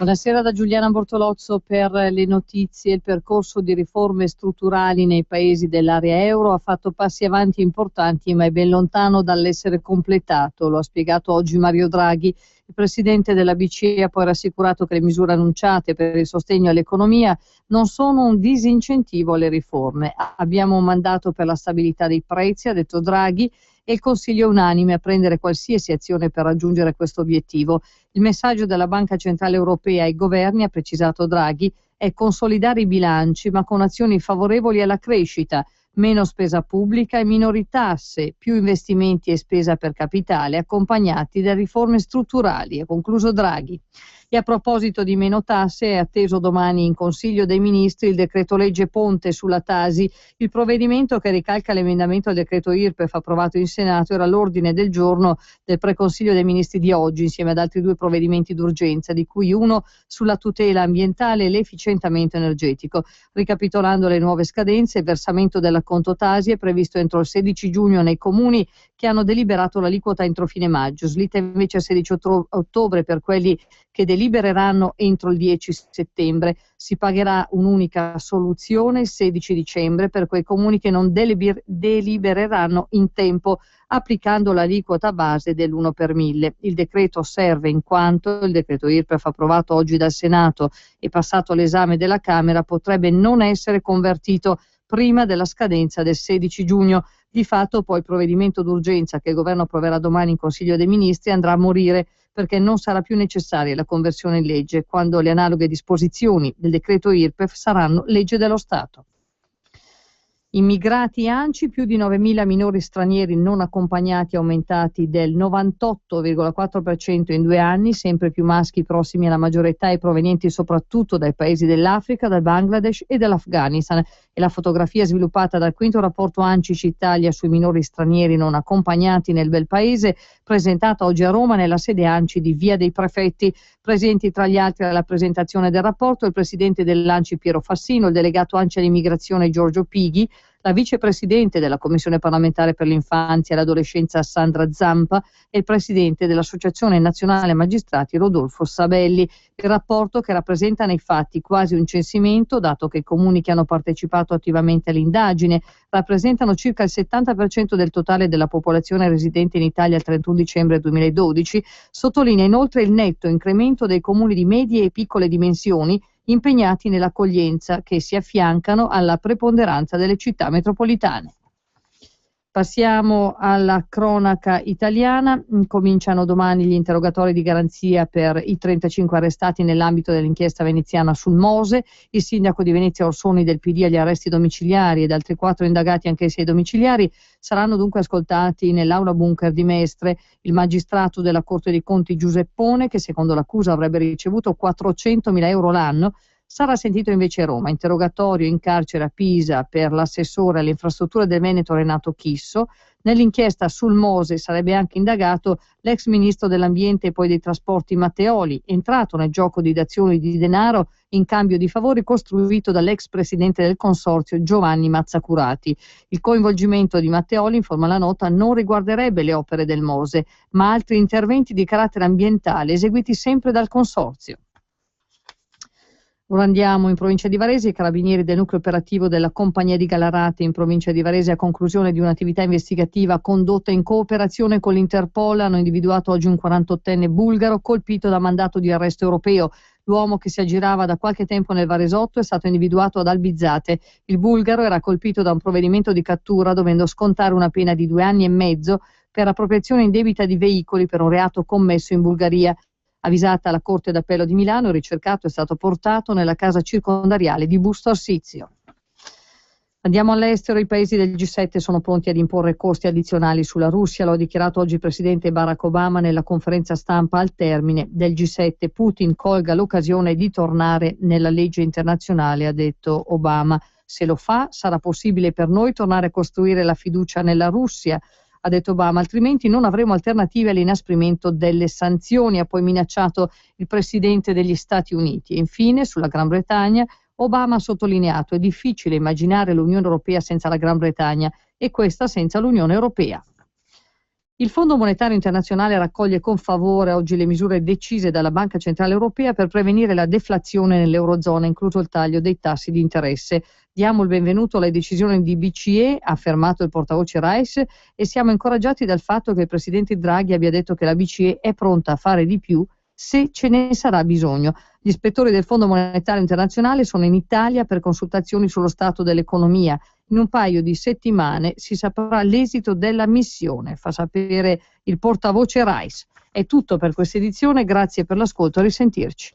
Buonasera da Giuliana Bortolozzo per le notizie. Il percorso di riforme strutturali nei paesi dell'area euro ha fatto passi avanti importanti, ma è ben lontano dall'essere completato. Lo ha spiegato oggi Mario Draghi. Il presidente della BCE ha poi rassicurato che le misure annunciate per il sostegno all'economia non sono un disincentivo alle riforme. Abbiamo un mandato per la stabilità dei prezzi, ha detto Draghi, e il Consiglio è unanime a prendere qualsiasi azione per raggiungere questo obiettivo. Il messaggio della Banca Centrale Europea ai governi, ha precisato Draghi, è consolidare i bilanci ma con azioni favorevoli alla crescita, meno spesa pubblica e minori tasse, più investimenti e spesa per capitale, accompagnati da riforme strutturali, ha concluso Draghi. E a proposito di meno tasse, è atteso domani in Consiglio dei Ministri il decreto legge Ponte sulla Tasi. Il provvedimento, che ricalca l'emendamento al decreto IRPEF approvato in Senato, era all'ordine del giorno del Preconsiglio dei Ministri di oggi, insieme ad altri due provvedimenti d'urgenza, di cui uno sulla tutela ambientale e l'efficientamento energetico. Ricapitolando le nuove scadenze, il versamento dell'acconto Tasi è previsto entro il 16 giugno nei comuni che hanno deliberato l'aliquota entro fine maggio, slitta invece al 16 ottobre per quelli che delibereranno entro il 10 settembre. Si pagherà un'unica soluzione il 16 dicembre per quei comuni che non delibereranno in tempo, applicando l'aliquota base dell'1 per 1000. Il decreto serve in quanto il decreto IRPEF approvato oggi dal Senato e passato all'esame della Camera potrebbe non essere convertito prima della scadenza del 16 giugno. Di fatto poi il provvedimento d'urgenza che il governo approverà domani in Consiglio dei Ministri andrà a morire, perché non sarà più necessaria la conversione in legge quando le analoghe disposizioni del decreto IRPEF saranno legge dello Stato. Immigrati ANCI, più di 9.000 minori stranieri non accompagnati, aumentati del 98,4% in 2 anni, sempre più maschi prossimi alla maggiore età e provenienti soprattutto dai paesi dell'Africa, dal Bangladesh e dall'Afghanistan. E la fotografia sviluppata dal quinto rapporto ANCI Italia sui minori stranieri non accompagnati nel bel paese, presentata oggi a Roma nella sede ANCI di Via dei Prefetti. Presenti tra gli altri alla presentazione del rapporto il presidente dell'ANCI Piero Fassino, il delegato ANCI all'immigrazione Giorgio Pighi, la vicepresidente della Commissione parlamentare per l'infanzia e l'adolescenza Sandra Zampa e il presidente dell'Associazione Nazionale Magistrati Rodolfo Sabelli. Il rapporto, che rappresenta nei fatti quasi un censimento, dato che i comuni che hanno partecipato attivamente all'indagine rappresentano circa il 70% del totale della popolazione residente in Italia al 31 dicembre 2012, sottolinea inoltre il netto incremento dei comuni di medie e piccole dimensioni impegnati nell'accoglienza, che si affiancano alla preponderanza delle città metropolitane. Passiamo alla cronaca italiana. Cominciano domani gli interrogatori di garanzia per i 35 arrestati nell'ambito dell'inchiesta veneziana sul Mose. Il sindaco di Venezia Orsoni del PD agli arresti domiciliari ed altri 4 indagati anch'essi ai domiciliari saranno dunque ascoltati nell'aula bunker di Mestre. Il magistrato della Corte dei Conti Giuseppone, che secondo l'accusa avrebbe ricevuto 400.000 euro l'anno, sarà sentito invece a Roma. Interrogatorio in carcere a Pisa per l'assessore alle infrastrutture del Veneto Renato Chisso. Nell'inchiesta sul Mose sarebbe anche indagato l'ex ministro dell'ambiente e poi dei trasporti Matteoli, entrato nel gioco di dazioni di denaro in cambio di favori costruito dall'ex presidente del consorzio Giovanni Mazzacurati. Il coinvolgimento di Matteoli, informa la nota, non riguarderebbe le opere del Mose, ma altri interventi di carattere ambientale eseguiti sempre dal consorzio. Ora andiamo in provincia di Varese. I carabinieri del nucleo operativo della compagnia di Gallarate in provincia di Varese, a conclusione di un'attività investigativa condotta in cooperazione con l'Interpol, hanno individuato oggi un 48enne bulgaro colpito da mandato di arresto europeo. L'uomo, che si aggirava da qualche tempo nel Varesotto, è stato individuato ad Albizzate. Il bulgaro era colpito da un provvedimento di cattura, dovendo scontare una pena di 2 anni e mezzo per appropriazione indebita di veicoli per un reato commesso in Bulgaria. Avvisata la Corte d'Appello di Milano, il ricercato è stato portato nella casa circondariale di Busto Arsizio. Andiamo all'estero. I paesi del G7 sono pronti ad imporre costi addizionali sulla Russia, lo ha dichiarato oggi il presidente Barack Obama nella conferenza stampa al termine del G7. Putin colga l'occasione di tornare nella legge internazionale, ha detto Obama. Se lo fa, sarà possibile per noi tornare a costruire la fiducia nella Russia, ha detto Obama, altrimenti non avremo alternative all'inasprimento delle sanzioni, ha poi minacciato il presidente degli Stati Uniti. E infine, sulla Gran Bretagna, Obama ha sottolineato: è difficile immaginare l'Unione Europea senza la Gran Bretagna e questa senza l'Unione Europea. Il Fondo Monetario Internazionale raccoglie con favore oggi le misure decise dalla Banca Centrale Europea per prevenire la deflazione nell'Eurozona, incluso il taglio dei tassi di interesse. Diamo il benvenuto alle decisioni di BCE, ha affermato il portavoce Reis, e siamo incoraggiati dal fatto che il Presidente Draghi abbia detto che la BCE è pronta a fare di più se ce ne sarà bisogno. Gli ispettori del Fondo Monetario Internazionale sono in Italia per consultazioni sullo stato dell'economia. In un paio di settimane si saprà l'esito della missione, fa sapere il portavoce Reis. È tutto per questa edizione, grazie per l'ascolto, a risentirci.